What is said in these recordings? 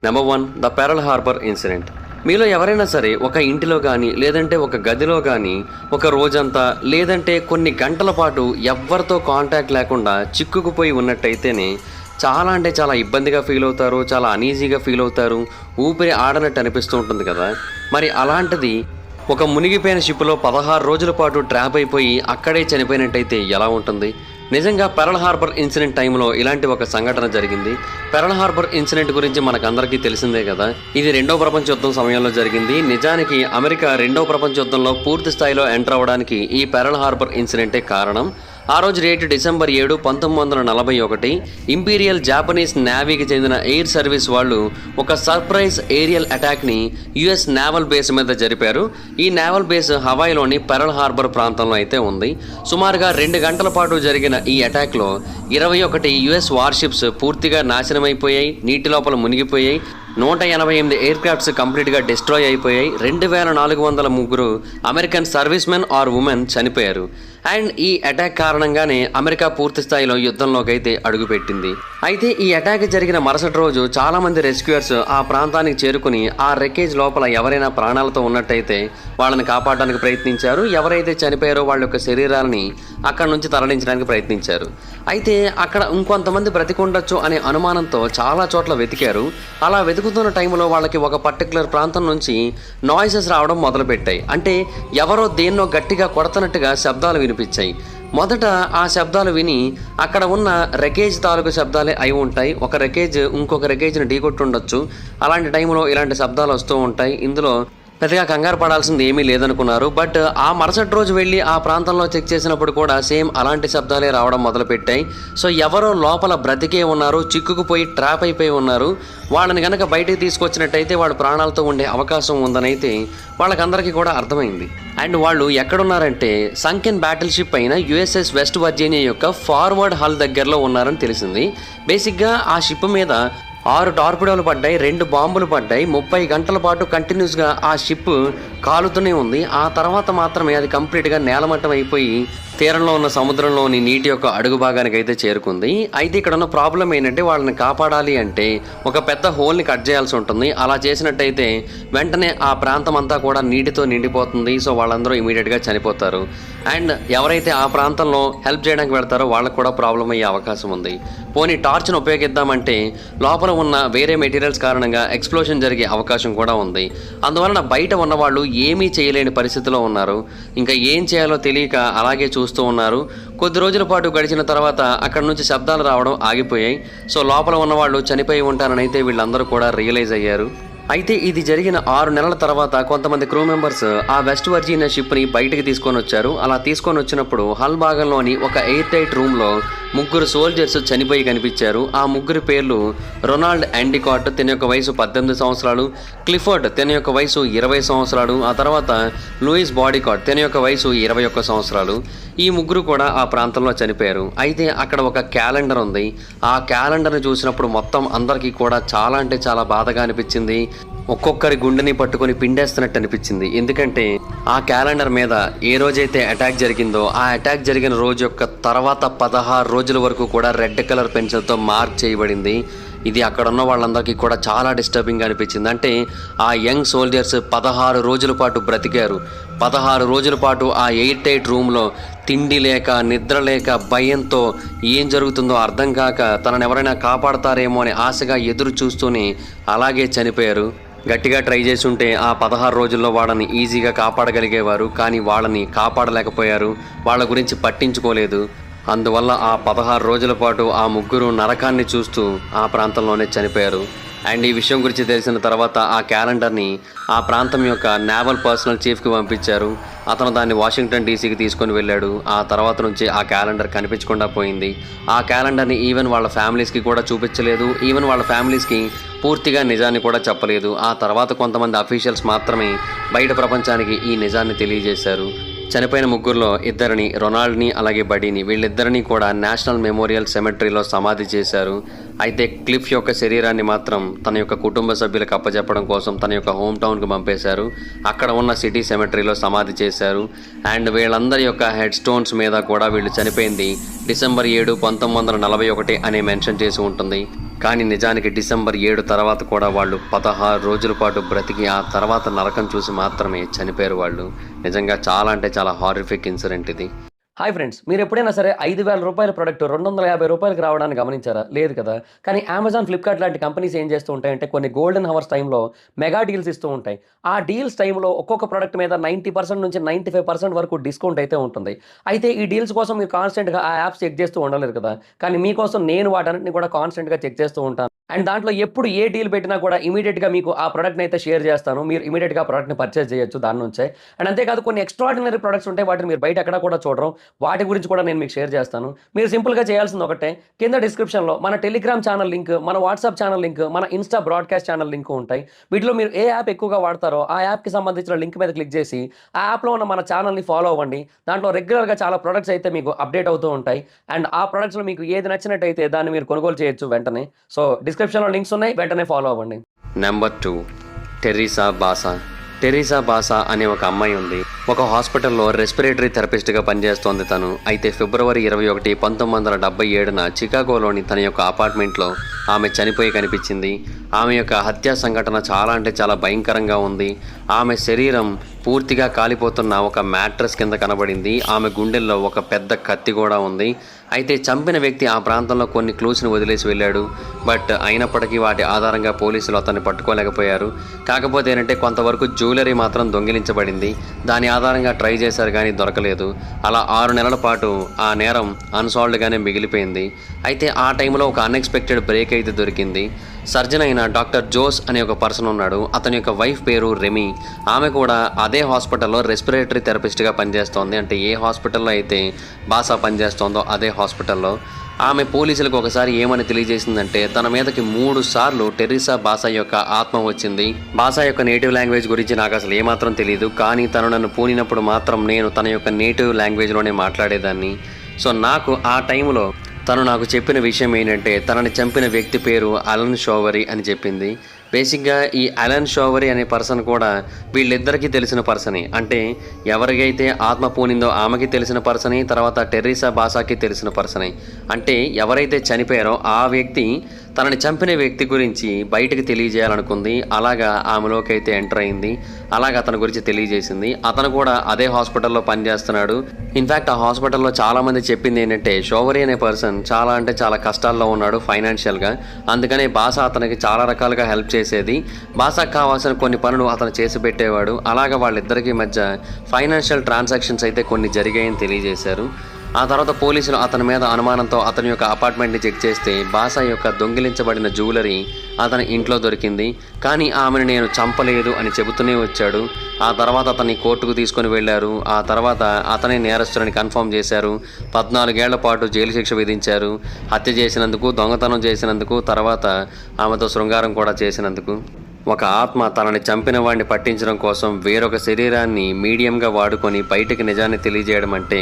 Number 1 the pearl harbour incident. మీలో ఎవరైనా సరే ఒక ఇంటిలో కానీ లేదంటే ఒక గదిలో కానీ ఒక రోజంతా లేదంటే కొన్ని గంటల పాటు ఎవ్వరితో కాంటాక్ట్ లేకుండా చిక్కుకుపోయి ఉన్నట్టయితేనే చాలా అంటే చాలా ఇబ్బందిగా ఫీల్ అవుతారు, చాలా అనీజీగా ఫీల్ అవుతారు, ఊపిరి ఆడనట్టు అనిపిస్తూ ఉంటుంది కదా. మరి అలాంటిది ఒక మునిగిపోయిన షిప్లో 16 రోజుల పాటు ట్రాప్ అయిపోయి అక్కడే చనిపోయినట్టయితే ఎలా ఉంటుంది? నిజంగా పెరల్ హార్బర్ ఇన్సిడెంట్ టైంలో ఇలాంటి ఒక సంఘటన జరిగింది. పెరల్ హార్బర్ ఇన్సిడెంట్ గురించి మనకందరికీ తెలిసిందే కదా. ఇది 2వ ప్రపంచ యుద్ధం సమయంలో జరిగింది. నిజానికి అమెరికా 2వ ప్రపంచ యుద్ధంలో పూర్తి స్థాయిలో ఎంటర్ అవ్వడానికి ఈ పెరల్ హార్బర్ ఇన్సిడెంటే కారణం. ఆ రోజు డేట్ డిసెంబర్ 7, 1941. ఇంపీరియల్ జాపనీస్ నేవీకి చెందిన ఎయిర్ సర్వీస్ వాళ్ళు ఒక సర్ప్రైజ్ ఏరియల్ అటాక్ని యుఎస్ నేవల్ బేస్ మీద జరిపారు. ఈ నేవల్ బేస్ హవాయిలోని పెరల్ హార్బర్ ప్రాంతంలో అయితే ఉంది. సుమారుగా 2 గంటల పాటు జరిగిన ఈ అటాక్లో 21 యుఎస్ వార్షిప్స్ పూర్తిగా నాశనమైపోయాయి, నీటి లోపల మునిగిపోయాయి. 188 ఎయిర్ క్రాఫ్ట్స్ కంప్లీట్గా డిస్ట్రాయ్ అయిపోయాయి. 2403 American service men or women చనిపోయారు. అండ్ ఈ అటాక్ కారణంగానే అమెరికా పూర్తి స్థాయిలో యుద్ధంలోకి అయితే అడుగుపెట్టింది. అయితే ఈ అటాక్ జరిగిన మరుసటి రోజు చాలామంది రెస్క్యూయర్స్ ఆ ప్రాంతానికి చేరుకుని ఆ రెకేజ్ లోపల ఎవరైనా ప్రాణాలతో ఉన్నట్టయితే వాళ్ళని కాపాడడానికి ప్రయత్నించారు. ఎవరైతే చనిపోయారో వాళ్ళ యొక్క శరీరాలని అక్కడ నుంచి తరలించడానికి ప్రయత్నించారు. అయితే అక్కడ ఇంకొంతమంది బ్రతికుండొచ్చు అనే అనుమానంతో చాలా చోట్ల వెతికారు. అలా వెతుకుతున్న టైంలో వాళ్ళకి ఒక పర్టికులర్ ప్రాంతం నుంచి నాయిసెస్ రావడం మొదలుపెట్టాయి. అంటే ఎవరో దేన్నో గట్టిగా కొడుతున్నట్టుగా శబ్దాలు వినిపించాయి. మొదట ఆ శబ్దాలు విని అక్కడ ఉన్న రెకేజ్ తాలూకు శబ్దాలే అయి ఉంటాయి. ఒక రెకేజ్ ఇంకొక రెకేజ్ని ఢీకొట్టుండొచ్చు. అలాంటి టైంలో ఇలాంటి శబ్దాలు వస్తూ ఉంటాయి. ఇందులో పెద్దగా కంగారు పడాల్సింది ఏమీ లేదనుకున్నారు. బట్ ఆ మరుసటి రోజు వెళ్ళి ఆ ప్రాంతంలో చెక్ చేసినప్పుడు కూడా సేమ్ అలాంటి శబ్దాలే రావడం మొదలుపెట్టాయి. సో ఎవరో లోపల బ్రతికే ఉన్నారు, చిక్కుకుపోయి ట్రాప్ అయిపోయి ఉన్నారు. వాళ్ళని కనుక బయటికి తీసుకొచ్చినట్టయితే వాళ్ళు ప్రాణాలతో ఉండే అవకాశం ఉందనైతే వాళ్ళకందరికీ కూడా అర్థమైంది. అండ్ వాళ్ళు ఎక్కడున్నారంటే సంకెన్ బ్యాటిల్ షిప్ అయిన యుఎస్ఎస్ వెస్ట్ వర్జీనియా యొక్క ఫార్వర్డ్ హల్ దగ్గరలో ఉన్నారని తెలిసింది. బేసిక్గా ఆ షిప్ మీద 6 టార్పిడోలు పడ్డాయి, 2 బాంబులు పడ్డాయి. 30 గంటల పాటు కంటిన్యూస్గా ఆ షిప్ కాలుతూనే ఉంది. ఆ తర్వాత మాత్రమే అది కంప్లీట్గా నేలమట్టం అయిపోయి తీరంలో ఉన్న సముద్రంలోని నీటి యొక్క అడుగు భాగానికి అయితే చేరుకుంది. అయితే ఇక్కడ ఉన్న ప్రాబ్లం ఏంటంటే వాళ్ళని కాపాడాలి అంటే ఒక పెద్ద హోల్ని కట్ చేయాల్సి ఉంటుంది. అలా చేసినట్టయితే వెంటనే ఆ ప్రాంతం అంతా కూడా నీటితో నిండిపోతుంది. సో వాళ్ళందరూ ఇమీడియట్గా చనిపోతారు. అండ్ ఎవరైతే ఆ ప్రాంతంలో హెల్ప్ చేయడానికి వెళ్తారో వాళ్ళకు కూడా ప్రాబ్లం అయ్యే అవకాశం ఉంది. పోనీ టార్చ్ను ఉపయోగిద్దామంటే లోపల ఉన్న వేరే మెటీరియల్స్ కారణంగా ఎక్స్ప్లోషన్ జరిగే అవకాశం కూడా ఉంది. అందువలన బయట ఉన్నవాళ్ళు ఏమీ చేయలేని పరిస్థితిలో ఉన్నారు. ఇంకా ఏం చేయాలో తెలియక అలాగే చూస్తూ ఉన్నారు. కొద్ది రోజుల పాటు గడిచిన తర్వాత అక్కడ నుంచి శబ్దాలు రావడం ఆగిపోయాయి. సో లోపల ఉన్నవాళ్ళు చనిపోయి ఉంటారని అయితే వీళ్ళందరూ కూడా రియలైజ్ అయ్యారు. అయితే ఇది జరిగిన 6 నెలల తర్వాత కొంతమంది క్రూ మెంబర్స్ ఆ వెస్ట్ వర్జీనియా షిప్ని బయటికి తీసుకొని వచ్చారు. అలా తీసుకొని వచ్చినప్పుడు హల్ భాగంలోని ఒక ఎయిర్ టైట్ రూమ్లో 3 సోల్జర్స్ చనిపోయి కనిపించారు. ఆ 3 పేర్లు రొనాల్డ్ ఎండికాట్, తన యొక్క వయసు 18 సంవత్సరాలు, క్లిఫర్డ్ తన యొక్క వయసు 20 సంవత్సరాలు, ఆ తర్వాత లూయిస్ బాడీకాట్ తన యొక్క వయసు 21 సంవత్సరాలు. ఈ 3 కూడా ఆ ప్రాంతంలో చనిపోయారు. అయితే అక్కడ ఒక క్యాలెండర్ ఉంది. ఆ క్యాలెండర్ని చూసినప్పుడు మొత్తం అందరికీ కూడా చాలా అంటే చాలా బాధగా అనిపించింది. ఒక్కొక్కరి గుండెని పట్టుకొని పిండేస్తున్నట్టు అనిపించింది. ఎందుకంటే ఆ క్యాలెండర్ మీద ఏ రోజైతే అటాక్ జరిగిందో ఆ అటాక్ జరిగిన రోజు యొక్క తర్వాత 16 రోజుల వరకు కూడా రెడ్ కలర్ పెన్సిల్తో మార్క్ చేయబడింది. ఇది అక్కడ ఉన్న వాళ్ళందరికీ కూడా చాలా డిస్టర్బింగ్గా అనిపించింది. అంటే ఆ యంగ్ సోల్జర్స్ 16 రోజుల పాటు బ్రతికారు. 16 రోజుల పాటు ఆ ఎయిర్ టైట్ రూమ్లో తిండి లేక, నిద్ర లేక, భయంతో ఏం జరుగుతుందో అర్థం కాక తనను ఎవరైనా కాపాడతారేమో అని ఆశగా ఎదురు చూస్తూనే అలాగే చనిపోయారు. గట్టిగా ట్రై చేసి ఉంటే ఆ 16 రోజుల్లో వాళ్ళని ఈజీగా కాపాడగలిగేవారు. కానీ వాళ్ళని కాపాడలేకపోయారు, వాళ్ళ గురించి పట్టించుకోలేదు. అందువల్ల ఆ 16 రోజుల పాటు ఆ 3 నరకాన్ని చూస్తూ ఆ ప్రాంతంలోనే చనిపోయారు. అండ్ ఈ విషయం గురించి తెలిసిన తర్వాత ఆ క్యాలెండర్ని ఆ ప్రాంతం యొక్క నేవల్ పర్సనల్ చీఫ్కి పంపించారు. అతను దాన్ని వాషింగ్టన్ డీసీకి తీసుకొని వెళ్ళాడు. ఆ తర్వాత నుంచి ఆ క్యాలెండర్ కనిపించకుండా పోయింది. ఆ క్యాలెండర్ని ఈవెన్ వాళ్ళ ఫ్యామిలీస్కి కూడా చూపించలేదు. ఈవెన్ వాళ్ళ ఫ్యామిలీస్కి పూర్తిగా నిజాన్ని కూడా చెప్పలేదు. ఆ తర్వాత కొంతమంది అఫీషియల్స్ మాత్రమే బయట ప్రపంచానికి ఈ నిజాన్ని తెలియజేశారు. చనిపోయిన 3లో 2 రొనాల్డ్ని అలాగే బడీని, వీళ్ళిద్దరినీ కూడా నేషనల్ మెమోరియల్ సెమెట్రీలో సమాధి చేశారు. అయితే క్లిఫ్ యొక్క శరీరాన్ని మాత్రం తన యొక్క కుటుంబ సభ్యులకు అప్పచెప్పడం కోసం తన యొక్క హోమ్ టౌన్కి పంపేశారు. అక్కడ ఉన్న సిటీ సెమెట్రీలో సమాధి చేశారు. అండ్ వీళ్ళందరి యొక్క హెడ్ స్టోన్స్ మీద కూడా వీళ్ళు చనిపోయింది డిసెంబర్ 7, 1941 అనే మెన్షన్ చేసి ఉంటుంది. కానీ నిజానికి డిసెంబర్ 7 తర్వాత కూడా వాళ్ళు 16 రోజుల పాటు బ్రతికి ఆ తర్వాత నరకం చూసి మాత్రమే చనిపోయారు వాళ్ళు. నిజంగా చాలా అంటే చాలా హారిఫిక్ ఇన్సిడెంట్ ఇది. హాయ్ ఫ్రెండ్స్, మీరు ఎప్పుడైనా సరే 5,000 రూపాయల ప్రోడక్ట్ 250 రూపాయలకి రావడాన్ని గమనించారా? లేదు కదా. కానీ అమెజాన్, ఫ్లిప్కార్ట్ లాంటి కంపెనీస్ ఏం చేస్తూ ఉంటాయంటే కొన్ని గోల్డెన్ హవర్స్ టైంలో మెగా డీల్స్ ఇస్తూ ఉంటాయి. ఆ డీల్స్ టైంలో ఒక్కొక్క ప్రోడక్ట్ మీద 90% నుంచి 95% వరకు డిస్కౌంట్ అయితే ఉంటుంది. అయితే ఈ డీల్స్ కోసం మీరు కాన్స్టెంట్గా ఆ యాప్స్ చెక్ చేస్తూ ఉండలేరు కదా. కానీ మీకోసం నేను వాటన్నిటిని కూడా కాన్స్టెంట్గా చెక్ చేస్తూ ఉంటాను. అండ్ దాంట్లో ఎప్పుడు ఏ డీల్ పెట్టినా కూడా ఇమీడియట్గా మీకు ఆ ప్రోడక్ట్ని అయితే షేర్ చేస్తాను. మీరు ఇమీడియట్గా ఆ ప్రోడక్ట్ని పర్చేస్ చేయొచ్చు దాని నుంచే. అండ్ అంతేకాదు కొన్ని ఎక్స్ట్రాడినరీ ప్రొడక్ట్స్ ఉంటాయి, వాటిని మీరు బయట ఎక్కడ కూడా చూడరు. వాటి గురించి కూడా నేను మీకు షేర్ చేస్తాను. మీరు సింపుల్గా చేయాల్సింది ఒకటే, కింద డిస్క్రిప్షన్లో మన టెలిగ్రామ్ ఛానల్ లింక్, మన వాట్సాప్ ఛానల్ లింక్, మన ఇన్స్టా బ్రాడ్కాస్ట్ ఛానల్ లింక్ ఉంటాయి. వీటిలో మీరు ఏ యాప్ ఎక్కువగా వాడతారో ఆ యాప్కి సంబంధించిన లింక్ మీద క్లిక్ చేసి ఆ యాప్లో ఉన్న మన ఛానల్ని ఫాలో అవ్వండి. దాంట్లో రెగ్యులర్గా చాలా ప్రొడక్ట్స్ అయితే మీకు అప్డేట్ అవుతూ ఉంటాయి. అండ్ ఆ ప్రొడక్ట్స్లో మీకు ఏది నచ్చినట్టయితే దాన్ని మీరు కొనుగోలు చేయొచ్చు వెంటనే. సో డిస్క్రిప్షన్లో లింక్స్ ఉన్నాయి, వెంటనే ఫాలో అవ్వండి. Number 2, Teresa Basa. Teresa Basa అనే ఒక అమ్మాయి ఉంది. ఒక హాస్పిటల్లో రెస్పిరేటరీ థెరపిస్ట్గా పనిచేస్తోంది తను. అయితే ఫిబ్రవరి 21, 1977న చికాగోలోని తన యొక్క అపార్ట్మెంట్లో ఆమె చనిపోయి కనిపించింది. ఆమె యొక్క హత్యా సంఘటన చాలా అంటే చాలా భయంకరంగా ఉంది. ఆమె శరీరం పూర్తిగా కాలిపోతున్న ఒక మ్యాట్రస్ కింద కనబడింది. ఆమె గుండెల్లో ఒక పెద్ద కత్తి కూడా ఉంది. అయితే చంపిన వ్యక్తి ఆ ప్రాంతంలో కొన్ని క్లూస్ని వదిలేసి వెళ్ళాడు. బట్ అయినప్పటికీ వాటి ఆధారంగా పోలీసులు అతన్ని పట్టుకోలేకపోయారు. కాకపోతే ఏంటంటే కొంతవరకు జ్యువెలరీ మాత్రం దొంగిలించబడింది. దాని ఆధారంగా ట్రై చేశారు కానీ దొరకలేదు. అలా 6 నెలల పాటు ఆ నేరం అన్సాల్వ్డ్గానే మిగిలిపోయింది. అయితే ఆ టైంలో ఒక అన్ఎక్స్పెక్టెడ్ బ్రేక్ అయితే దొరికింది. సర్జన్ అయిన డాక్టర్ జోస్ అనే ఒక పర్సన్ ఉన్నాడు. అతని యొక్క వైఫ్ పేరు రెమీ. ఆమె కూడా అదే హాస్పిటల్లో రెస్పిరేటరీ థెరపిస్ట్గా పనిచేస్తోంది. అంటే ఏ హాస్పిటల్లో అయితే బాసా పనిచేస్తోందో అదే హాస్పిటల్లో. ఆమె పోలీసులకు ఒకసారి ఏమని తెలియజేసిందంటే తన మీదకి 3 సార్లు టెరిసా బాసా యొక్క ఆత్మ వచ్చింది. బాసా యొక్క నేటివ్ లాంగ్వేజ్ గురించి నాకు అసలు ఏమాత్రం తెలియదు, కానీ తను నన్ను పూనినప్పుడు మాత్రం నేను తన యొక్క నేటివ్ లాంగ్వేజ్లోనే మాట్లాడేదాన్ని. సో నాకు ఆ టైంలో తను నాకు చెప్పిన విషయం ఏంటంటే తనని చంపిన వ్యక్తి పేరు అలన్ షోవరీ అని చెప్పింది. బేసిక్గా ఈ అలన్ షోవరీ అనే పర్సన్ కూడా వీళ్ళిద్దరికీ తెలిసిన పర్సనే. అంటే ఎవరికైతే ఆత్మ పూనిందో ఆమెకి తెలిసిన పర్సనే, తర్వాత టెరిసా బాసాకి తెలిసిన పర్సనే. అంటే ఎవరైతే చనిపోయారో ఆ వ్యక్తి తనని చంపిన వ్యక్తి గురించి బయటకు తెలియజేయాలనుకుంది. అలాగా ఆమెలోకి అయితే ఎంటర్ అయింది. అలాగా అతని గురించి తెలియజేసింది. అతను కూడా అదే హాస్పిటల్లో పనిచేస్తున్నాడు. ఇన్ఫ్యాక్ట్ ఆ హాస్పిటల్లో చాలామంది చెప్పింది ఏంటంటే షోవరీ అనే పర్సన్ చాలా అంటే చాలా కష్టాల్లో ఉన్నాడు ఫైనాన్షియల్గా. అందుకనే బాసా అతనికి చాలా రకాలుగా హెల్ప్ చేసేది. బాసాకు కావాల్సిన కొన్ని పనులు అతను చేసి పెట్టేవాడు. అలాగా వాళ్ళిద్దరికీ మధ్య ఫైనాన్షియల్ ట్రాన్సాక్షన్స్ అయితే కొన్ని జరిగాయని తెలియజేశారు. ఆ తర్వాత పోలీసులు అతని మీద అనుమానంతో అతని యొక్క అపార్ట్మెంట్ని చెక్ చేస్తే బాసా యొక్క దొంగిలించబడిన జ్యువెలరీ అతని ఇంట్లో దొరికింది. కానీ ఆమెను నేను చంపలేదు అని చెబుతూనే వచ్చాడు. ఆ తర్వాత అతన్ని కోర్టుకు తీసుకొని వెళ్ళారు. ఆ తర్వాత అతనే నేరస్తులని కన్ఫర్మ్ చేశారు. 14 ఏళ్ల పాటు జైలు శిక్ష విధించారు. హత్య చేసినందుకు, దొంగతనం చేసినందుకు, తర్వాత ఆమెతో శృంగారం కూడా చేసినందుకు. ఒక ఆత్మ తనని చంపిన వాడిని పట్టించడం కోసం వేరొక శరీరాన్ని మీడియంగా వాడుకొని బయటికి నిజాన్ని తెలియజేయడం అంటే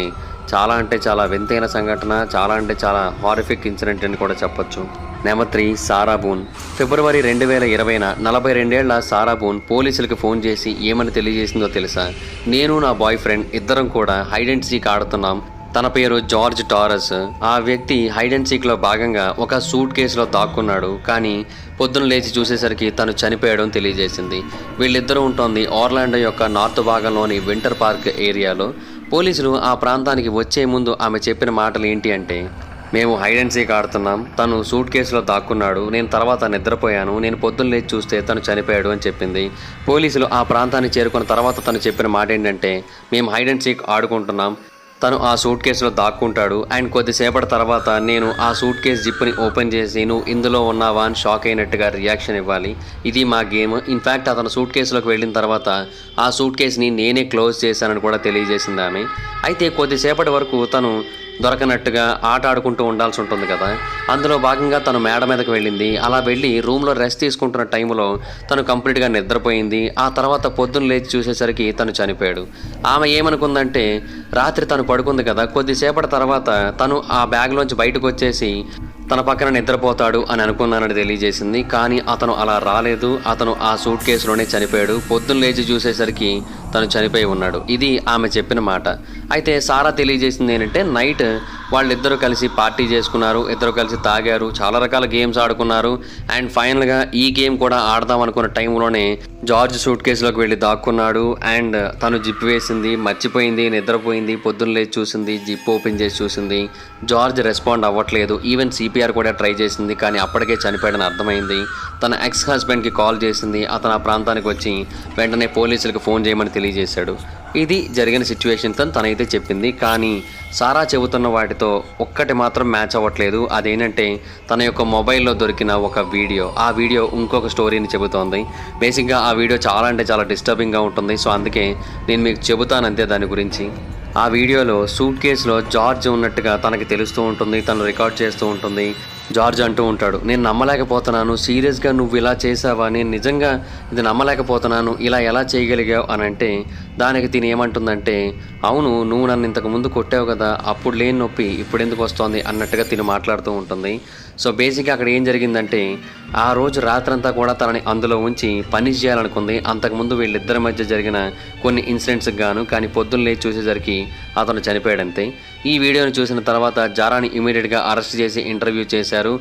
చాలా వింతైన సంఘటన, చాలా అంటే చాలా హారిఫిక్ ఇన్సిడెంట్ అని కూడా చెప్పొచ్చు. నెంబర్ 3, సారా బూన్. ఫిబ్రవరి 2020న 42 ఏళ్ల సారా బూన్ పోలీసులకు ఫోన్ చేసి ఏమని తెలియజేసిందో తెలుసా? నేను నా బాయ్ ఫ్రెండ్ ఇద్దరం కూడా హైడ్ అండ్ సీక్ ఆడుతున్నాం. తన పేరు జార్జ్ టారస్. ఆ వ్యక్తి హైడ్ అండ్ సీక్లో భాగంగా ఒక సూట్ కేసులో దాక్కున్నాడు. కానీ పొద్దున లేచి చూసేసరికి తను చనిపోయాడని తెలియజేసింది. వీళ్ళిద్దరూ ఉంటుంది ఆర్లాండో యొక్క నార్త్ భాగంలోని వింటర్ పార్క్ ఏరియాలో. పోలీసులు ఆ ప్రాంతానికి వచ్చే ముందు ఆమె చెప్పిన మాటలు ఏంటి అంటే, మేము హైడ్ అండ్ సీక్ ఆడుతున్నాం, తను సూట్ కేసులో దాక్కున్నాడు, నేను తర్వాత నిద్రపోయాను, నేను పొద్దున్న లేచి చూస్తే తను చనిపోయాడు అని చెప్పింది. పోలీసులు ఆ ప్రాంతాన్ని చేరుకున్న తర్వాత తను చెప్పిన మాట ఏంటంటే, మేము హైడ్ అండ్ సీక్ ఆడుకుంటున్నాం, తను ఆ సూట్ కేసులో దాక్కుంటాడు, అండ్ కొద్దిసేపటి తర్వాత నేను ఆ సూట్ కేసు జిప్ని ఓపెన్ చేసి నువ్వు ఇందులో ఉన్నావా అని షాక్ అయినట్టుగా రియాక్షన్ ఇవ్వాలి. ఇది మా గేమ్. ఇన్ఫ్యాక్ట్ అతను సూట్ కేసులోకి వెళ్ళిన తర్వాత ఆ సూట్ కేసుని నేనే క్లోజ్ చేశానని కూడా తెలియజేసింది ఆమె. అయితే కొద్దిసేపటి వరకు తను దొరకనట్టుగా ఆట ఆడుకుంటూ ఉండాల్సి ఉంటుంది కదా. అందులో భాగంగా తను మేడ మీదకి వెళ్ళింది. అలా వెళ్ళి రూమ్లో రెస్ట్ తీసుకుంటున్న టైంలో తను కంప్లీట్గా నిద్రపోయింది. ఆ తర్వాత పొద్దున్న లేచి చూసేసరికి తను చనిపోయాడు. ఆమె ఏమనుకుందంటే రాత్రి తను పడుకుంది కదా, కొద్దిసేపటి తర్వాత తను ఆ బ్యాగ్లోంచి బయటకు వచ్చేసి తన పక్కన నిద్రపోతాడు అని అనుకున్నానని తెలియజేసింది. కానీ అతను అలా రాలేదు. అతను ఆ సూట్ కేసులోనే చనిపోయాడు. పొద్దున్న లేచి చూసేసరికి తను చనిపోయి ఉన్నాడు. ఇది ఆమె చెప్పిన మాట. అయితే సారా తెలియజేసింది ఏంటంటే నైట్ వాళ్ళిద్దరూ కలిసి పార్టీ చేసుకున్నారు, ఇద్దరు కలిసి తాగారు, చాలా రకాల గేమ్స్ ఆడుకున్నారు. అండ్ ఫైనల్గా ఈ గేమ్ కూడా ఆడదాం అనుకున్న టైంలోనే జార్జ్ సూట్ కేసులోకి వెళ్ళి దాక్కున్నాడు. అండ్ తను జిప్ వేసింది, మర్చిపోయింది, నిద్రపోయింది, పొద్దున్న లేచి చూసింది, జిప్ ఓపెన్ చేసి చూసింది. జార్జ్ రెస్పాండ్ అవ్వట్లేదు. ఈవెన్ సిపిఆర్ కూడా ట్రై చేసింది, కానీ అప్పటికే చనిపోయాడని అర్థమైంది. తన ఎక్స్ హస్బెండ్కి కాల్ చేసింది. అతను ఆ ప్రాంతానికి వచ్చి వెంటనే పోలీసులకు ఫోన్ చేయమని తెలియజేశాడు. ఇది జరిగిన సిచ్యువేషన్తో తనైతే చెప్పింది. కానీ సారా చెబుతున్న వాటితో ఒక్కటి మాత్రం మ్యాచ్ అవ్వట్లేదు. అదేంటంటే తన యొక్క మొబైల్లో దొరికిన ఒక వీడియో. ఆ వీడియో ఇంకొక స్టోరీని చెబుతోంది. బేసిక్గా ఆ వీడియో చాలా అంటే చాలా డిస్టర్బింగ్గా ఉంటుంది. సో అందుకే నేను మీకు చెబుతానంతే దాని గురించి. ఆ వీడియోలో సూట్ కేసులో జార్జ్ ఉన్నట్టుగా తనకి తెలుస్తూ ఉంటుంది. తను రికార్డ్ చేస్తూ ఉంటుంది. జార్జ్ అంటూ ఉంటాడు, నేను నమ్మలేకపోతున్నాను, సీరియస్గా నువ్వు ఇలా చేసావా, నేను నిజంగా ఇది నమ్మలేకపోతున్నాను, ఇలా ఎలా చేయగలిగావు అని అంటే దానికి తిని ఏమంటుందంటే, అవును నువ్వు నన్ను ఇంతకుముందు కొట్టావు కదా, అప్పుడు లేని నొప్పి ఇప్పుడు ఎందుకు వస్తోంది అన్నట్టుగా తిని మాట్లాడుతూ ఉంటుంది. సో బేసిక్గా అక్కడ ఏం జరిగిందంటే ఆ రోజు రాత్రంతా కూడా తనని అందులో ఉంచి పనిష్ చేయాలనుకుంది. అంతకుముందు వీళ్ళిద్దరి మధ్య జరిగిన కొన్ని ఇన్సిడెంట్స్కి గాను. కానీ పొద్దున్న లేచి చూసేసరికి అతను చనిపోయాడంతే. ఈ వీడియోని చూసిన తర్వాత జారాని ఇమీడియట్గా అరెస్ట్ చేసి ఇంటర్వ్యూ చేశారు.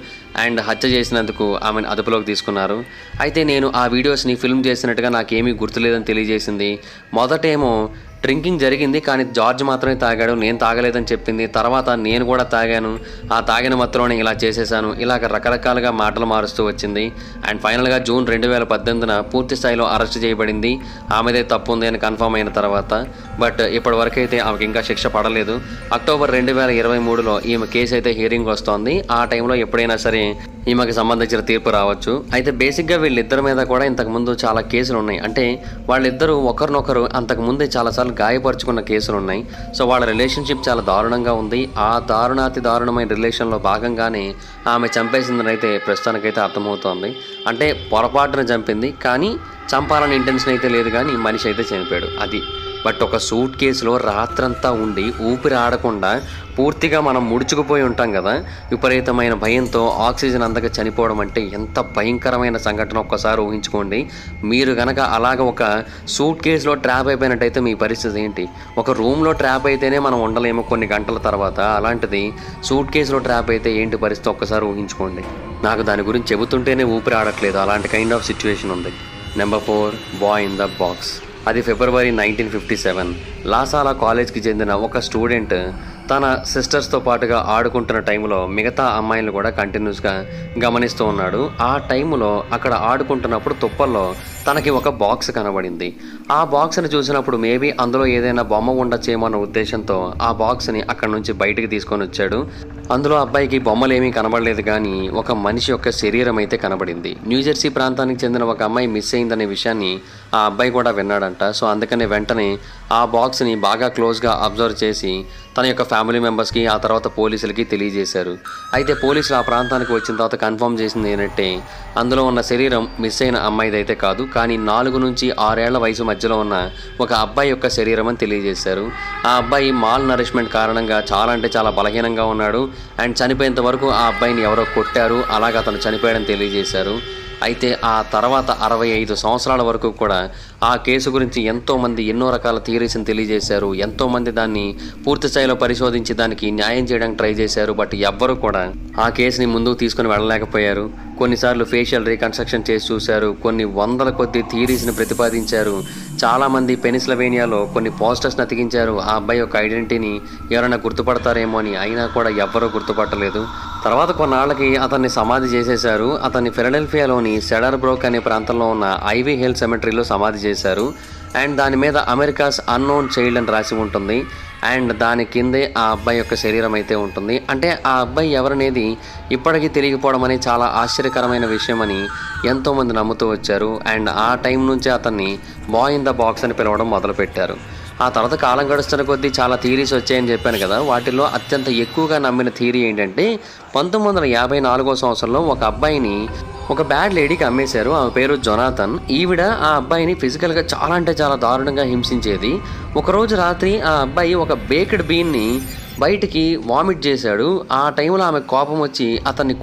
అండ్ హత్య చేసినందుకు ఆమెను అదుపులోకి తీసుకున్నారు. అయితే నేను ఆ వీడియోస్ని ఫిల్మ్ చేసినట్టుగా నాకేమీ గుర్తులేదని తెలియజేసింది. మొదటేమో డ్రింకింగ్ జరిగింది, కానీ జార్జ్ మాత్రమే తాగాడు, నేను తాగలేదని చెప్పింది. తర్వాత నేను కూడా తాగాను, ఆ తాగిన మత్తులోనే ఇలా చేసేసాను, ఇలాగ రకరకాలుగా మాటలు మారుస్తూ వచ్చింది. అండ్ ఫైనల్గా జూన్ 2018 పూర్తి స్థాయిలో అరెస్ట్ చేయబడింది. ఆమెదే తప్పు ఉంది అని కన్ఫర్మ్ అయిన తర్వాత. బట్ ఇప్పటి వరకు అయితే ఆమెకి ఇంకా శిక్ష పడలేదు. అక్టోబర్ 2023లో ఈమె కేసు అయితే హియరింగ్ వస్తోంది. ఆ టైంలో ఎప్పుడైనా సరే ఈమెకి సంబంధించిన తీర్పు రావచ్చు. అయితే బేసిక్గా వీళ్ళిద్దరి మీద కూడా ఇంతకుముందు చాలా కేసులు ఉన్నాయి. అంటే వాళ్ళిద్దరూ ఒకరినొకరు అంతకుముందే చాలాసార్లు గాయపరుచుకున్న కేసులు ఉన్నాయి. సో వాళ్ళ రిలేషన్షిప్ చాలా దారుణంగా ఉంది. ఆ దారుణాతి దారుణమైన రిలేషన్లో భాగంగానే ఆమె చంపేసిందని అయితే ప్రస్తుతానికైతే అర్థమవుతోంది. అంటే పొరపాటున చంపింది, కానీ చంపాలని ఇంటెన్షన్ అయితే లేదు, కానీ మనిషి అయితే చనిపోయాడు అది. బట్ ఒక సూట్ కేసులో రాత్రంతా ఉండి ఊపిరి ఆడకుండా పూర్తిగా మనం ముడుచుకుపోయి ఉంటాం కదా, విపరీతమైన భయంతో ఆక్సిజన్ అందక చనిపోవడం అంటే ఎంత భయంకరమైన సంఘటన ఒక్కసారి ఊహించుకోండి. మీరు కనుక అలాగ ఒక సూట్ కేసులో ట్రాప్ అయిపోయినట్టయితే మీ పరిస్థితి ఏంటి? ఒక రూమ్లో ట్రాప్ అయితేనే మనం ఉండలేము కొన్ని గంటల తర్వాత, అలాంటిది సూట్ కేసులో ట్రాప్ అయితే ఏంటి పరిస్థితి ఒక్కసారి ఊహించుకోండి. నాకు దాని గురించి చెబుతుంటేనే ఊపిరి ఆడట్లేదు, అలాంటి కైండ్ ఆఫ్ సిచ్యువేషన్ ఉంది. Number 4, boy in the box. అది ఫిబ్రవరి 1957. లాసాలా కాలేజ్కి చెందిన ఒక స్టూడెంట్ తన సిస్టర్స్తో పాటుగా ఆడుకుంటున్న టైంలో మిగతా అమ్మాయిలను కూడా కంటిన్యూస్గా గమనిస్తూ ఉన్నాడు. ఆ టైంలో అక్కడ ఆడుకుంటున్నప్పుడు తుప్పల్లో తనకి ఒక బాక్స్ కనబడింది. ఆ బాక్స్ని చూసినప్పుడు మేబీ అందులో ఏదైనా బొమ్మ ఉండొచ్చేమో అన్న ఉద్దేశంతో ఆ బాక్స్ని అక్కడ నుంచి బయటికి తీసుకొని వచ్చాడు. అందులో అబ్బాయికి బొమ్మలేమీ కనబడలేదు, కానీ ఒక మనిషి యొక్క శరీరం అయితే కనబడింది. న్యూజెర్సీ ప్రాంతానికి చెందిన ఒక అమ్మాయి మిస్ అయిందనే విషయాన్ని ఆ అబ్బాయి కూడా విన్నాడంట. సో అందుకని వెంటనే ఆ బాక్స్ని బాగా క్లోజ్గా అబ్జర్వ్ చేసి తన యొక్క ఫ్యామిలీ మెంబర్స్కి, ఆ తర్వాత పోలీసులకి తెలియజేశారు. అయితే పోలీసులు ఆ ప్రాంతానికి వచ్చిన తర్వాత కన్ఫర్మ్ చేసింది ఏంటంటే అందులో ఉన్న శరీరం మిస్ అయిన అమ్మాయిది అయితే కాదు, కానీ 4 నుంచి 6 ఏళ్ల వయసు మధ్యలో ఉన్న ఒక అబ్బాయి యొక్క శరీరం అని తెలియజేశారు. ఆ అబ్బాయి మాల్ నరిష్మెంట్ కారణంగా చాలా అంటే చాలా బలహీనంగా ఉన్నాడు. అండ్ చనిపోయేంత వరకు ఆ అబ్బాయిని ఎవరో కొట్టారు, అలాగే అతను చనిపోయాడని తెలియజేశారు. అయితే ఆ తర్వాత 65 సంవత్సరాల వరకు కూడా ఆ కేసు గురించి ఎంతోమంది ఎన్నో రకాల థియరీస్ని తెలియజేశారు. ఎంతోమంది దాన్ని పూర్తి స్థాయిలో పరిశోధించి దానికి న్యాయం చేయడానికి ట్రై చేశారు. బట్ ఎవ్వరూ కూడా ఆ కేసుని ముందుకు తీసుకొని వెళ్ళలేకపోయారు. కొన్నిసార్లు ఫేషియల్ రీకన్స్ట్రక్షన్ చేసి చూశారు, కొన్ని వందల కొద్ది థియరీస్ని ప్రతిపాదించారు. చాలామంది పెనిసిల్వేనియాలో కొన్ని పోస్టర్స్ని అతికించారు ఆ అబ్బాయి యొక్క ఐడెంటిటీని ఎవరైనా గుర్తుపడతారేమో అని. అయినా కూడా ఎవ్వరూ గుర్తుపట్టలేదు. తర్వాత కొన్నాళ్ళకి అతన్ని సమాధి చేసేశారు. అతన్ని ఫిలడెల్ఫియాలోని సెడర్ బ్రోక్ అనే ప్రాంతంలో ఉన్న ఐవీ హిల్ సెమెటరీలో సమాధి చేశారు. అండ్ దాని మీద అమెరికాస్ అన్నోన్ చైల్డ్ అని రాసి ఉంటుంది. అండ్ దాని కిందే ఆ అబ్బాయి యొక్క శరీరం అయితే ఉంటుంది. అంటే ఆ అబ్బాయి ఎవరనేది ఇప్పటికీ తెలియకపోవడం అనేది చాలా ఆశ్చర్యకరమైన విషయం అని ఎంతోమంది నమ్ముతూ వచ్చారు. అండ్ ఆ టైం నుంచే అతన్ని బాయ్ ఇన్ ద బాక్స్ అని పిలవడం మొదలుపెట్టారు. ఆ తర్వాత కాలం గడుస్తున్న కొద్దీ చాలా థియరీస్ వచ్చాయని చెప్పాను కదా, వాటిల్లో అత్యంత ఎక్కువగా నమ్మిన థియరీ ఏంటంటే 1954వ సంవత్సరంలో ఒక అబ్బాయిని ఒక బ్యాడ్ లేడీకి అమ్మేశారు. ఆమె పేరు జొనాథన్. ఈవిడ ఆ అబ్బాయిని ఫిజికల్గా చాలా అంటే చాలా దారుణంగా హింసించేది. ఒకరోజు రాత్రి ఆ అబ్బాయి ఒక బేక్డ్ బీన్ని బయటికి వామిట్ చేశాడు. ఆ టైంలో ఆమె కోపం వచ్చి అతన్ని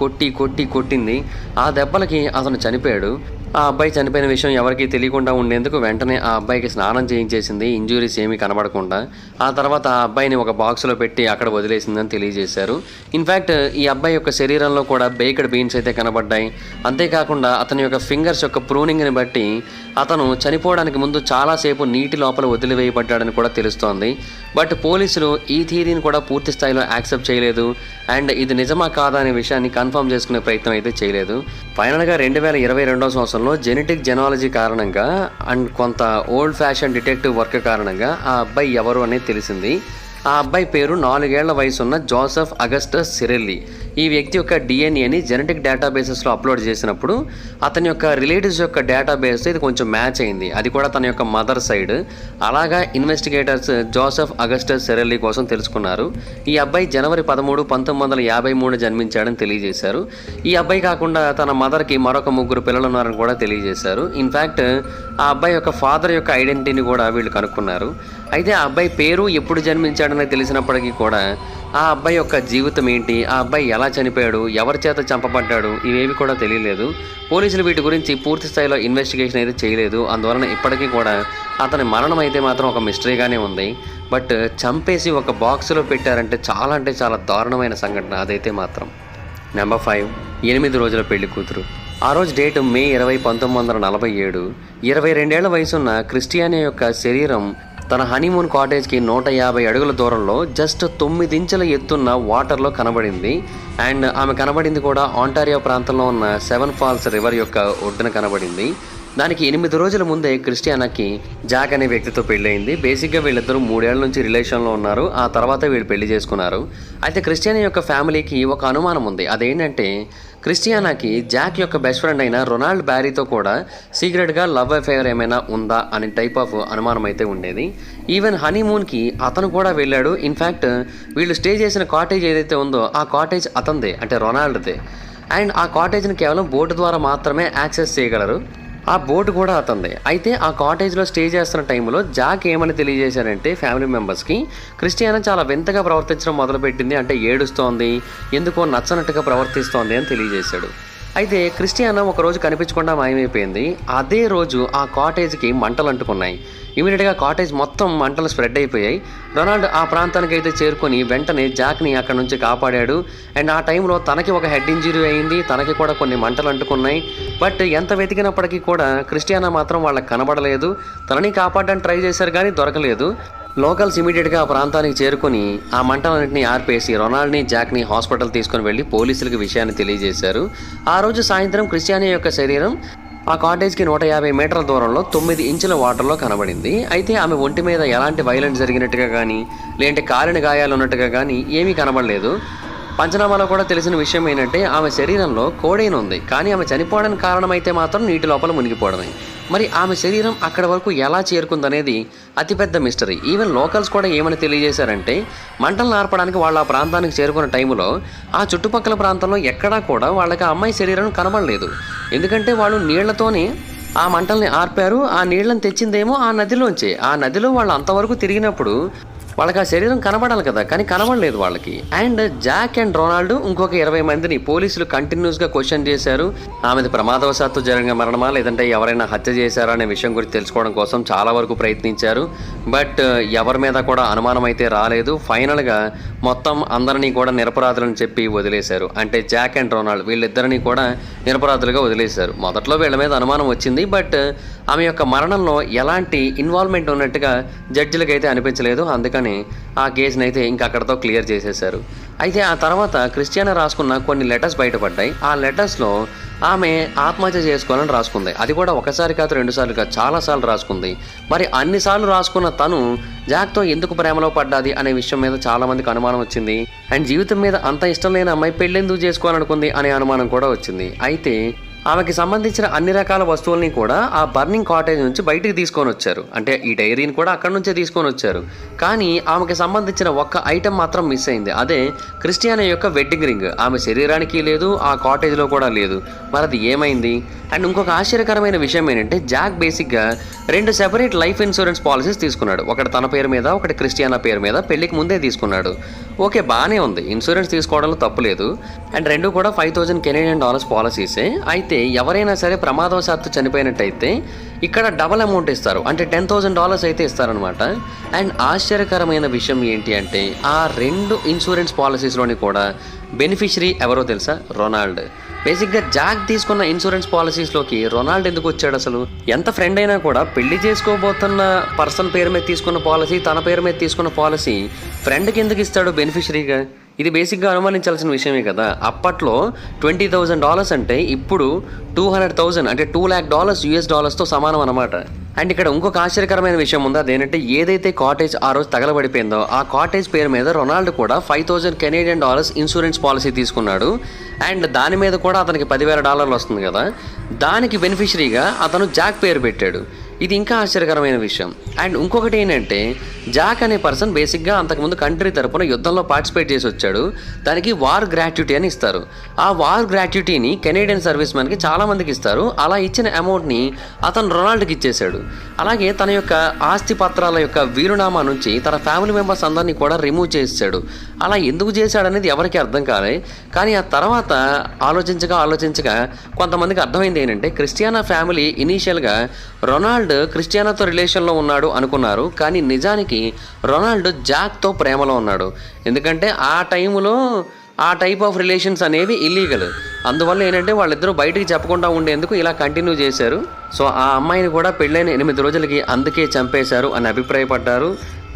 కొట్టింది. ఆ దెబ్బలకి అతను చనిపోయాడు. ఆ అబ్బాయి చనిపోయిన విషయం ఎవరికీ తెలియకుండా ఉండేందుకు వెంటనే ఆ అబ్బాయికి స్నానం చేయించేసింది, ఇంజురీస్ ఏమీ కనబడకుండా. ఆ తర్వాత ఆ అబ్బాయిని ఒక బాక్స్లో పెట్టి అక్కడ వదిలేసిందని తెలియజేశారు. ఇన్ఫ్యాక్ట్ ఈ అబ్బాయి యొక్క శరీరంలో కూడా బేక్డ్ బీన్స్ అయితే కనబడ్డాయి. అంతేకాకుండా అతని యొక్క ఫింగర్స్ యొక్క ప్రూనింగ్ని బట్టి అతను చనిపోవడానికి ముందు చాలాసేపు నీటి లోపల వదిలివేయబడ్డాడని కూడా తెలుస్తోంది. బట్ పోలీసులు ఈ థియరీని కూడా పూర్తి స్థాయిలో యాక్సెప్ట్ చేయలేదు అండ్ ఇది నిజమా కాదా అనే విషయాన్ని కన్ఫర్మ్ చేసుకునే ప్రయత్నం అయితే చేయలేదు. ఫైనల్గా 2022వ సంవత్సరంలో జెనెటిక్ జెనాలజీ కారణంగా అండ్ కొంత ఓల్డ్ ఫ్యాషన్ డిటెక్టివ్ వర్క్ కారణంగా ఆ అబ్బాయి ఎవరు అనేది తెలిసింది. ఆ అబ్బాయి పేరు 4 ఏళ్ల వయసున్న జోసెఫ్ అగస్టస్ సిరెల్లి. ఈ వ్యక్తి యొక్క డిఎన్ఏని జెనెటిక్ డేటాబేసెస్లో అప్లోడ్ చేసినప్పుడు అతని యొక్క రిలేటివ్స్ యొక్క డేటాబేస్ ఇది కొంచెం మ్యాచ్ అయింది, అది కూడా తన యొక్క మదర్ సైడ్. అలాగా ఇన్వెస్టిగేటర్స్ జోసెఫ్ అగస్టస్ సిరెల్లి కోసం తెలుసుకున్నారు. ఈ అబ్బాయి జనవరి 13, 1953 జన్మించాడని తెలియజేశారు. ఈ అబ్బాయి కాకుండా తన మదర్కి మరొక 3 పిల్లలు ఉన్నారని కూడా తెలియజేశారు. ఇన్ఫ్యాక్ట్ ఆ అబ్బాయి యొక్క ఫాదర్ యొక్క ఐడెంటిటీని కూడా వీళ్ళు కనుక్కున్నారు. అయితే ఆ అబ్బాయి పేరు ఎప్పుడు జన్మించాడని తెలిసినప్పటికీ కూడా ఆ అబ్బాయి యొక్క జీవితం ఏంటి, ఆ అబ్బాయి ఎలా చనిపోయాడు, ఎవరి చేత చంపబడ్డాడు, ఇవేవి కూడా తెలియలేదు. పోలీసులు వీటి గురించి పూర్తి స్థాయిలో ఇన్వెస్టిగేషన్ అయితే చేయలేదు. అందువలన ఇప్పటికీ కూడా అతని మరణం అయితే మాత్రం ఒక మిస్టరీగానే ఉంది. బట్ చంపేసి ఒక బాక్స్లో పెట్టారంటే చాలా దారుణమైన సంఘటన అదైతే మాత్రం. నెంబర్ 5, 8 రోజుల పెళ్లి కూతురు. ఆ రోజు డేట్ మే 20, 1947. 22 ఏళ్ల వయసున్న క్రిస్టియానా యొక్క శరీరం తన హనీమూన్ కాటేజ్కి 150 అడుగుల దూరంలో జస్ట్ 9 ఇంచుల ఎత్తున్న వాటర్లో కనబడింది. అండ్ ఆమె కనబడింది కూడా ఆంటారియో ప్రాంతంలో ఉన్న 7 ఫాల్స్ రివర్ యొక్క ఒడ్డున కనబడింది. దానికి 8 రోజుల ముందే క్రిస్టియానాకి జాక్ అనే వ్యక్తితో పెళ్ళయింది. బేసిక్గా వీళ్ళిద్దరూ 3 ఏళ్ల నుంచి రిలేషన్లో ఉన్నారు. ఆ తర్వాత వీళ్ళు పెళ్లి చేసుకున్నారు. అయితే క్రిస్టియానా యొక్క ఫ్యామిలీకి ఒక అనుమానం ఉంది. అదేంటంటే క్రిస్టియానాకి జాక్ యొక్క బెస్ట్ ఫ్రెండ్ అయిన రొనాల్డ్ బ్యారీతో కూడా సీక్రెట్గా లవ్ అఫేర్ ఏమైనా ఉందా అనే టైప్ ఆఫ్ అనుమానం అయితే ఉండేది. ఈవెన్ హనీమూన్కి అతను కూడా వెళ్ళాడు. ఇన్ఫ్యాక్ట్ వీళ్ళు స్టే చేసిన కాటేజ్ ఏదైతే ఉందో ఆ కాటేజ్ అతనిదే, అంటే రొనాల్డ్దే. అండ్ ఆ కాటేజ్ని కేవలం బోటు ద్వారా మాత్రమే యాక్సెస్ చేయగలరు. ఆ బోటు కూడా అతందే. అయితే ఆ కాటేజ్లో స్టే చేస్తున్న టైంలో జాక్ ఏమని తెలియజేశారంటే ఫ్యామిలీ మెంబర్స్కి క్రిస్టియానా చాలా వింతగా ప్రవర్తించడం మొదలుపెట్టింది, అంటే ఏడుస్తోంది, ఎందుకో నచ్చనట్టుగా ప్రవర్తిస్తోంది అని తెలియజేశాడు. అయితే క్రిస్టియానా ఒకరోజు కనిపించకుండా మాయమైపోయింది. అదే రోజు ఆ కాటేజ్కి మంటలు అంటుకున్నాయి. ఇమీడియట్గా కాటేజ్ మొత్తం మంటలు స్ప్రెడ్ అయిపోయాయి. రొనాల్డ్ ఆ ప్రాంతానికి అయితే చేరుకొని వెంటనే జాక్ని అక్కడ నుంచి కాపాడాడు. అండ్ ఆ టైంలో తనకి ఒక హెడ్ ఇంజరీ అయింది, తనకి కూడా కొన్ని మంటలు అంటుకున్నాయి. బట్ ఎంత వెతికినప్పటికీ కూడా క్రిస్టియానా మాత్రం వాళ్ళకి కనబడలేదు. తనని కాపాడడానికి ట్రై చేశారు కానీ దొరకలేదు. లోకల్స్ ఇమీడియట్గా ఆ ప్రాంతానికి చేరుకొని ఆ మంటలన్నింటినీ ఆర్పేసి రొనాల్డ్ని జాక్ని హాస్పిటల్ తీసుకొని వెళ్ళి పోలీసులకు విషయాన్ని తెలియజేశారు. ఆ రోజు సాయంత్రం క్రిస్టియానా యొక్క శరీరం ఆ కాటేజ్కి 150 మీటర్ల దూరంలో 9 ఇంచుల వాటర్లో కనబడింది. అయితే ఆమె ఒంటి మీద ఎలాంటి వైలెన్స్ జరిగినట్టుగా కానీ లేదంటే కాలిన గాయాలు ఉన్నట్టుగా కానీ ఏమీ కనబడలేదు. పంచనామాలో కూడా తెలిసిన విషయం ఏంటంటే ఆమె శరీరంలో కోడైన్ ఉంది, కానీ ఆమె చనిపోవడానికి కారణమైతే మాత్రం నీటి లోపల మునిగిపోవడమే. మరి ఆమె శరీరం అక్కడ వరకు ఎలా చేరుకుందనేది అతిపెద్ద మిస్టరీ. ఈవెన్ లోకల్స్ కూడా ఏమని తెలియజేశారంటే మంటలను ఆర్పడానికి వాళ్ళు ఆ ప్రాంతానికి చేరుకున్న టైంలో ఆ చుట్టుపక్కల ప్రాంతంలో ఎక్కడా కూడా వాళ్ళకి ఆ అమ్మాయి శరీరం కనబడలేదు. ఎందుకంటే వాళ్ళు నీళ్లతోనే ఆ మంటల్ని ఆర్పారు. ఆ నీళ్ళని తెచ్చిందేమో ఆ నదిలోంచే. ఆ నదిలో వాళ్ళు అంతవరకు తిరిగినప్పుడు వాళ్ళకి ఆ శరీరం కనబడాలి కదా, కానీ కనబడలేదు వాళ్ళకి. అండ్ జాక్ అండ్ రొనాల్డ్ ఇంకొక 20 మందిని పోలీసులు కంటిన్యూస్గా క్వశ్చన్ చేశారు. ఆమెది ప్రమాదవశాత్తు జరిగిన మరణమా లేదంటే ఎవరైనా హత్య చేశారా అనే విషయం గురించి తెలుసుకోవడం కోసం చాలా వరకు ప్రయత్నించారు. బట్ ఎవరి మీద కూడా అనుమానం అయితే రాలేదు. ఫైనల్గా మొత్తం అందరినీ కూడా నిరపరాధులని చెప్పి వదిలేశారు. అంటే జాక్ అండ్ రొనాల్డ్ వీళ్ళిద్దరినీ కూడా నిరపరాధులుగా వదిలేశారు. మొదట్లో వీళ్ళ మీద అనుమానం వచ్చింది, బట్ ఆమె యొక్క మరణంలో ఎలాంటి ఇన్వాల్వ్మెంట్ ఉన్నట్టుగా జడ్జిలకైతే అనిపించలేదు. అందుకని ఆ కేసుని అయితే ఇంకా అక్కడతో క్లియర్ చేసేశారు. అయితే ఆ తర్వాత క్రిస్టియానా రాసుకున్న కొన్ని లెటర్స్ బయటపడ్డాయి. ఆ లెటర్స్లో ఆమె ఆత్మహత్య చేసుకోవాలని రాసుకుంది. అది కూడా ఒకసారి కాదు, 2 సార్లు కాదు, చాలాసార్లు రాసుకుంది. మరి అన్నిసార్లు రాసుకున్న తను జాక్తో ఎందుకు ప్రేమలో పడ్డాది అనే విషయం మీద చాలామందికి అనుమానం వచ్చింది. అండ్ జీవితం మీద అంత ఇష్టం లేని అమ్మాయి పెళ్ళెందుకు చేసుకోవాలనుకుంది అనే అనుమానం కూడా వచ్చింది. అయితే ఆమెకి సంబంధించిన అన్ని రకాల వస్తువుల్ని కూడా ఆ బర్నింగ్ కాటేజ్ నుంచి బయటికి తీసుకొని వచ్చారు. అంటే ఈ డైరీని కూడా అక్కడి నుంచే తీసుకొని వచ్చారు. కానీ ఆమెకి సంబంధించిన ఒక్క ఐటెం మాత్రం మిస్ అయింది. అదే క్రిస్టియానా యొక్క వెడ్డింగ్ రింగ్. ఆమె శరీరానికి లేదు, ఆ కాటేజ్లో కూడా లేదు. మరి అది ఏమైంది? అండ్ ఇంకొక ఆశ్చర్యకరమైన విషయం ఏంటంటే జాక్ బేసిక్గా 2 సెపరేట్ లైఫ్ ఇన్సూరెన్స్ పాలసీస్ తీసుకున్నాడు. ఒకటి తన పేరు మీద, ఒకటి క్రిస్టియానా పేరు మీద పెళ్లికి ముందే తీసుకున్నాడు. ఓకే, బాగానే ఉంది. ఇన్సూరెన్స్ తీసుకోవడంలో తప్పులేదు. అండ్ 2 కూడా $5,000 పాలసీసే. అయితే ఎవరైనా సరే ప్రమాదవశాత్తు చనిపోయినట్టయితే ఇక్కడ డబల్ అమౌంట్ ఇస్తారు. అంటే $10,000 అయితే ఇస్తారనమాట. అండ్ ఆశ్చర్యకరమైన విషయం ఏంటి అంటే ఆ 2 ఇన్సూరెన్స్ పాలసీస్లోని కూడా బెనిఫిషరీ ఎవరో తెలుసా? రొనాల్డ్. బేసిక్గా జాక్ తీసుకున్న ఇన్సూరెన్స్ పాలసీస్లోకి రొనాల్డ్ ఎందుకు వచ్చాడు అసలు? ఎంత ఫ్రెండ్ అయినా కూడా పెళ్లి చేసుకోబోతున్న పర్సన్ పేరు మీద తీసుకున్న పాలసీ, తన పేరు మీద తీసుకున్న పాలసీ ఫ్రెండ్కి ఎందుకు ఇస్తాడు బెనిఫిషరీగా? ఇది బేసిక్గా అనుమానించాల్సిన విషయమే కదా. అప్పట్లో $20,000 అంటే ఇప్పుడు 200,000 అంటే $200,000 సమానం అనమాట. అండ్ ఇక్కడ ఇంకొక ఆశ్చర్యకరమైన విషయం ఉంది. అదేంటంటే ఏదైతే కాటేజ్ ఆ రోజు తగలబడిపోయిందో ఆ కాటేజ్ పేరు మీద రొనాల్డ్ కూడా $5,000 ఇన్సూరెన్స్ పాలసీ తీసుకున్నాడు. అండ్ దాని మీద కూడా అతనికి $10,000 వస్తుంది కదా. దానికి బెనిఫిషరీగా అతను జాక్ పేరు పెట్టాడు. ఇది ఇంకా ఆశ్చర్యకరమైన విషయం. అండ్ ఇంకొకటి ఏంటంటే జాక్ అనే పర్సన్ బేసిక్గా అంతకుముందు కంట్రీ తరపున యుద్ధంలో పార్టిసిపేట్ చేసి వచ్చాడు. దానికి వార్ గ్రాట్యుటీ అని ఇస్తారు. ఆ వార్ గ్రాట్యుటీని కెనేడియన్ సర్వీస్ మ్యాన్కి చాలామందికి ఇస్తారు. అలా ఇచ్చిన అమౌంట్ని అతను రొనాల్డ్కి ఇచ్చేశాడు. అలాగే తన యొక్క ఆస్తి పత్రాల యొక్క వీరునామా నుంచి తన ఫ్యామిలీ మెంబర్స్ అందరినీ కూడా రిమూవ్ చేసాడు. అలా ఎందుకు చేశాడనేది ఎవరికి అర్థం కాలే. కానీ ఆ తర్వాత ఆలోచించగా కొంతమందికి అర్థమైంది ఏంటంటే క్రిస్టియానా ఫ్యామిలీ ఇనీషియల్గా రొనాల్డ్ క్రిస్టియానాతో రిలేషన్లో ఉన్నాడు అనుకున్నారు. కానీ నిజానికి రొనాల్డ్ జాక్తో ప్రేమలో ఉన్నాడు. ఎందుకంటే ఆ టైంలో ఆ టైప్ ఆఫ్ రిలేషన్స్ అనేవి ఇల్లీగల్. అందువల్ల ఏంటంటే వాళ్ళిద్దరూ బయటికి చెప్పకుండా ఉండేందుకు ఇలా కంటిన్యూ చేశారు. సో ఆ అమ్మాయిని కూడా పెళ్ళైన 8 రోజులకి అందుకే చంపేశారు అని అభిప్రాయపడ్డారు.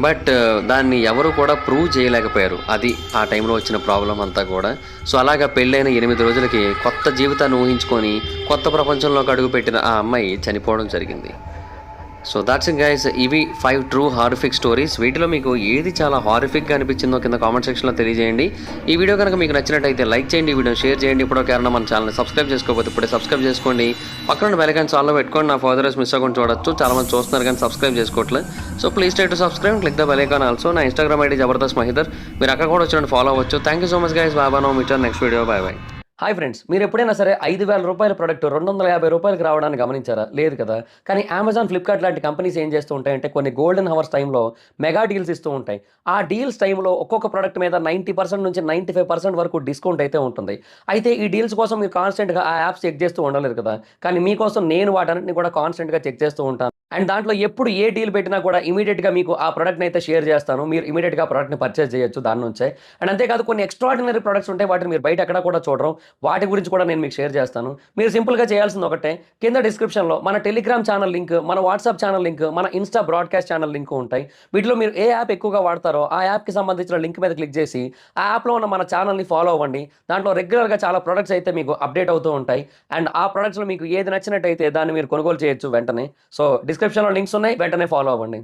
బట్ దాన్ని ఎవరు కూడా ప్రూవ్ చేయలేకపోయారు. అది ఆ టైంలో వచ్చిన ప్రాబ్లం అంతా కూడా. సో అలాగా పెళ్ళైన 8 రోజులకి కొత్త జీవితాన్ని ఊహించుకొని కొత్త ప్రపంచంలోకి అడుగుపెట్టిన ఆ అమ్మాయి చనిపోవడం జరిగింది. So that's it guys. ఇవి 5 ట్రూ హారిఫిక్ స్టోరీస్. వీటిలో మీకు ఏది చాలా హారిఫిక్గా అనిపించిందో కింద కామెంట్ సెక్షన్లో తెలియజేయండి. ఈ వీడియో కనుక మీకు నచ్చినట్టయితే లైక్ చేయండి, ఈ వీడియో షేర్ చేయండి. ఇప్పుడు కారణం మన ఛానల్ని సబ్స్క్రైబ్ చేసుకోకపోతే ఇప్పుడే సబ్స్క్రైబ్ చేసుకోండి. పక్కన బెల్ ఐకాన్ ఆల్లో పెట్టుకోండి. నా ఫర్దర్స్ మిస్ అవ్వకుండా చూడొచ్చు. చాలామంది చూస్తున్నారు కానీ సబ్స్క్రైబ్ చేసుకోవట్లేదు. So please try to subscribe, click the bell icon also. నా ఇన్స్టాగ్రామ్ ఐడి జబర్దస్త్ మహిదర్. మీరు అక్కడ కూడా వచ్చినట్టు ఫాలో అవ్వచ్చు. Thank you so much guys. Bye bye. No meter next video. Bye bye. Hi friends, మీరు ఎప్పుడైనా సరే $5,000 ప్రోడక్ట్ $250 రావడానికి గమనించారా? లేదు కదా. కానీ అమెజాన్, ఫ్లిప్కార్ట్ లాంటి కంపెనీస్ ఏం చేస్తూ ఉంటాయంటే కొన్ని గోల్డెన్ హవర్స్ టైంలో మెగా డీల్స్ ఇస్తూ ఉంటాయి. ఆ డీల్స్ టైంలో ఒక్కొక్క ప్రోడక్ట్ మీద 90% నుంచి 95% వరకు డిస్కౌంట్ అయితే ఉంటుంది. అయితే ఈ డీల్స్ కోసం మీరు కాన్స్టెంట్గా ఆ యాప్స్ చెక్ చేస్తూ ఉండలేదు కదా. కానీ మీకోసం నేను వాటన్నిటిని కూడా కాన్స్టెంట్గా చెక్ చేస్తూ ఉంటాను. అండ్ దాంట్లో ఎప్పుడు ఏ డీల్ పెట్టినా కూడా ఇమీడియట్గా మీకు ఆ ప్రోడక్ట్ని అయితే షేర్ చేస్తాను. మీరు ఇమీడియట్గా ఆ ప్రోడక్ట్ని పర్చేస్ చేయొచ్చు దాని నుంచే. అండ్ అంతేకాదు కొన్ని ఎక్స్ట్రాడినరీ ప్రొడక్ట్స్ ఉంటాయి, వాటిని మీరు బయట ఎక్కడ కూడా చూడరు. వాటి గురించి కూడా నేను మీకు షేర్ చేస్తాను. మీరు సింపుల్గా చేయాల్సింది ఒకటే, కింద డిస్క్రిప్షన్లో మన టెలిగ్రామ్ ఛానల్ లింక్, మన వాట్సాప్ ఛానల్ లింక్, మన ఇన్స్టా బ్రాడ్కాస్ట్ ఛానల్ లింక్ ఉంటాయి. వీటిలో మీరు ఏ యాప్ ఎక్కువగా వాడతారో ఆ యాప్కి సంబంధించిన లింక్ మీద క్లిక్ చేసి ఆ యాప్లో ఉన్న మన ఛానల్ని ఫాలో అవ్వండి. దాంట్లో రెగ్యులర్గా చాలా ప్రొడక్ట్స్ అయితే మీకు అప్డేట్ అవుతూ ఉంటాయి. అండ్ ఆ ప్రొడక్ట్స్లో మీకు ఏది నచ్చినట్టయితే దాన్ని మీరు కొనుగోలు చేయొచ్చు వెంటనే. సో డిస్క్రిప్షన్లో లింక్స్ ఉన్నాయి, వెంటనే ఫాలో అవ్వండి.